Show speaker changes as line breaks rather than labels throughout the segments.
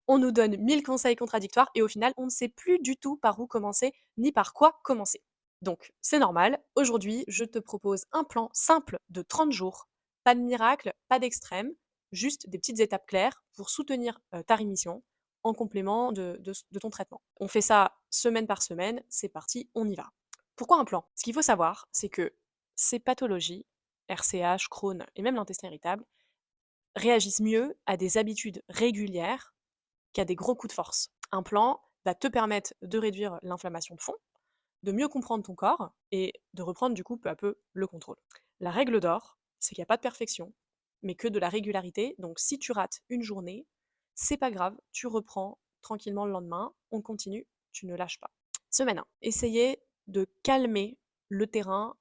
On nous donne 1000 conseils contradictoires et au final, on ne sait plus du tout par où commencer, ni par quoi commencer. Donc, c'est normal. Aujourd'hui, je te propose un plan simple de 30 jours. Pas de miracle, pas d'extrême, juste des petites étapes claires pour soutenir ta rémission en complément de ton traitement. On fait ça semaine par semaine, c'est parti, on y va. Pourquoi un plan? Ce qu'il faut savoir, c'est que ces pathologies, RCH, Crohn et même l'intestin irritable, réagissent mieux à des habitudes régulières qu'à des gros coups de force. Un plan va te permettre de réduire l'inflammation de fond, de mieux comprendre ton corps et de reprendre du coup peu à peu le contrôle. La règle d'or, c'est qu'il n'y a pas de perfection, mais que de la régularité. Donc si tu rates une journée, c'est pas grave, tu reprends tranquillement le lendemain, on continue, tu ne lâches pas. Semaine 1, essayez de calmer le terrain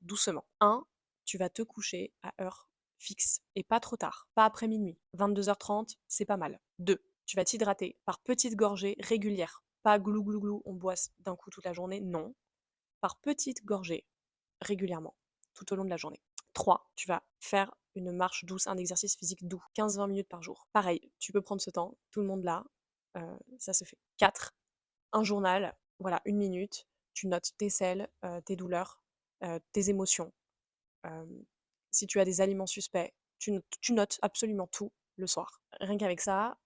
doucement. 1, tu vas te coucher à heure fixe et pas trop tard, pas après minuit. 22h30, c'est pas mal. 2, tu vas t'hydrater par petites gorgées régulières. Pas glou glou glou, on boit d'un coup toute la journée, non. Par petites gorgées, régulièrement, tout au long de la journée. 3, tu vas faire une marche douce, un exercice physique doux, 15-20 minutes par jour. Pareil, tu peux prendre ce temps, tout le monde là, ça se fait. 4, un journal, voilà, 1 minute, tu notes tes selles, tes douleurs, tes émotions. Si tu as des aliments suspects, tu notes absolument tout le soir. Rien qu'avec ça,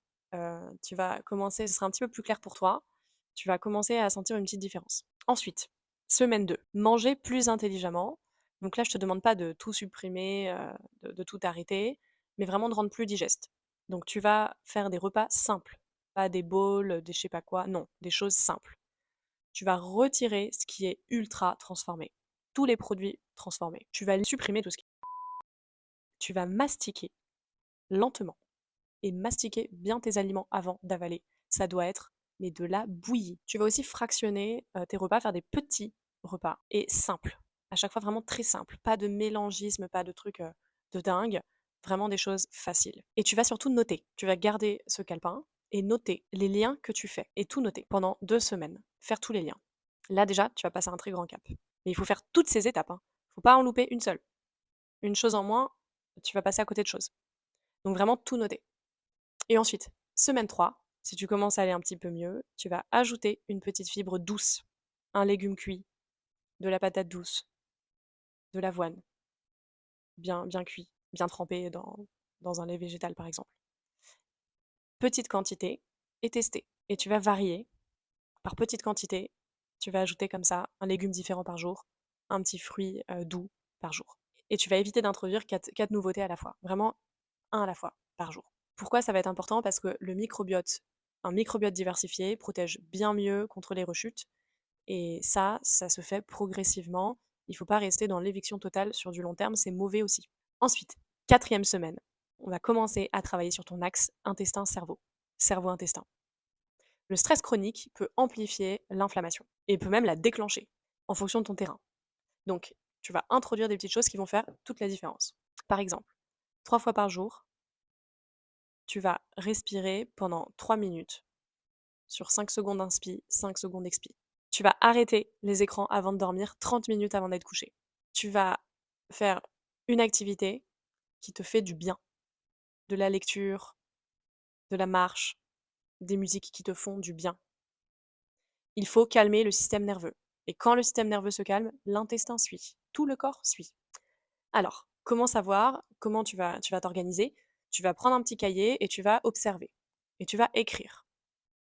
tu vas commencer, ce sera un petit peu plus clair pour toi, tu vas commencer à sentir une petite différence. Ensuite, semaine 2, manger plus intelligemment. Donc là, je te demande pas de tout supprimer, de tout arrêter, mais vraiment de rendre plus digeste. Donc tu vas faire des repas simples, pas des bowls, des je sais pas quoi, non, des choses simples. Tu vas retirer ce qui est ultra transformé, tous les produits transformés. Tu vas supprimer tout ce qui tu vas mastiquer lentement et mastiquer bien tes aliments avant d'avaler. Ça doit être mais de la bouillie. Tu vas aussi fractionner tes repas, faire des petits repas et simples. À chaque fois vraiment très simples. Pas de mélangisme, pas de trucs de dingue. Vraiment des choses faciles. Et tu vas surtout noter. Tu vas garder ce calepin et noter les liens que tu fais. Et tout noter pendant 2 semaines. Faire tous les liens. Là déjà, tu vas passer un très grand cap. Mais il faut faire toutes ces étapes. Faut pas en louper une seule. Une chose en moins, tu vas passer à côté de choses. Donc vraiment tout noter. Et ensuite, semaine 3, si tu commences à aller un petit peu mieux, tu vas ajouter une petite fibre douce, un légume cuit, de la patate douce, de l'avoine, bien cuit, bien trempé dans un lait végétal par exemple. Petite quantité et tester. Et tu vas varier par petite quantité. Tu vas ajouter comme ça un légume différent par jour, un petit fruit doux par jour. Et tu vas éviter d'introduire 4 nouveautés à la fois. Vraiment, un à la fois par jour. Pourquoi ça va être important? Parce que un microbiote diversifié protège bien mieux contre les rechutes et ça se fait progressivement. Il ne faut pas rester dans l'éviction totale sur du long terme, c'est mauvais aussi. Ensuite, 4e semaine, on va commencer à travailler sur ton axe intestin-cerveau, cerveau-intestin. Le stress chronique peut amplifier l'inflammation et peut même la déclencher en fonction de ton terrain. Donc, tu vas introduire des petites choses qui vont faire toute la différence. Par exemple, 3 fois par jour, tu vas respirer pendant 3 minutes. Sur 5 secondes inspi, 5 secondes expi. Tu vas arrêter les écrans avant de dormir 30 minutes avant d'être couché. Tu vas faire une activité qui te fait du bien. De la lecture, de la marche, des musiques qui te font du bien. Il faut calmer le système nerveux. Et quand le système nerveux se calme, l'intestin suit. Tout le corps suit. Alors, comment savoir? Comment tu vas t'organiser? Tu vas prendre un petit cahier et tu vas observer. Et tu vas écrire.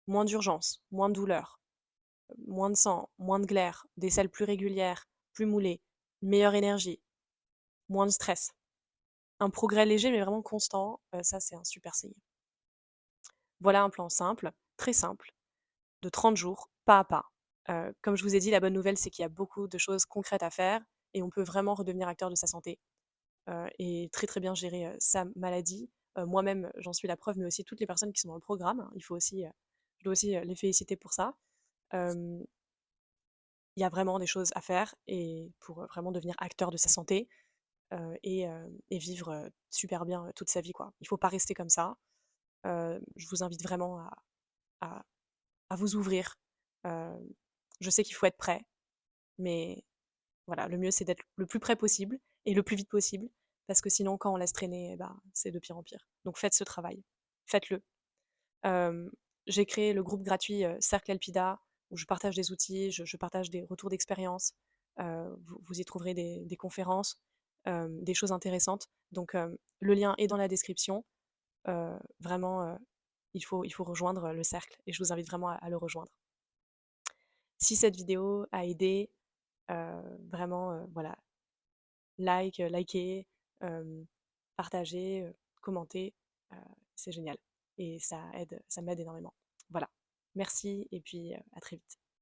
Moins d'urgence, moins de douleur, moins de sang, moins de glaire, des selles plus régulières, plus moulées, meilleure énergie, moins de stress. Un progrès léger mais vraiment constant, ça c'est un super signe. Voilà un plan simple, très simple, de 30 jours, pas à pas. Comme je vous ai dit, la bonne nouvelle, c'est qu'il y a beaucoup de choses concrètes à faire et on peut vraiment redevenir acteur de sa santé, et très, très bien gérer, sa maladie. Moi-même, j'en suis la preuve, mais aussi toutes les personnes qui sont dans le programme, hein. Je dois aussi, les féliciter pour ça. Hem Il y a vraiment des choses à faire et pour, vraiment devenir acteur de sa santé, et vivre, super bien, toute sa vie, quoi. Il faut pas rester comme ça. Je vous invite vraiment à à vous ouvrir. Heu, je sais qu'il faut être prêt, mais voilà, le mieux c'est d'être le plus près possible et le plus vite possible parce que sinon quand on laisse traîner, eh ben, c'est de pire en pire. Donc faites ce travail, faites-le. Hem, j'ai créé le groupe gratuit, Cercle Elpida où je partage des outils, je partage des retours d'expérience. Vous y trouverez des conférences, des choses intéressantes. Donc, le lien est dans la description. Vraiment, il faut rejoindre le cercle et je vous invite vraiment à le rejoindre. Si cette vidéo a aidé, vraiment, voilà, likez, hem, partagez, commentez, heu, c'est génial et ça m'aide énormément. Voilà. Merci et puis, à très vite.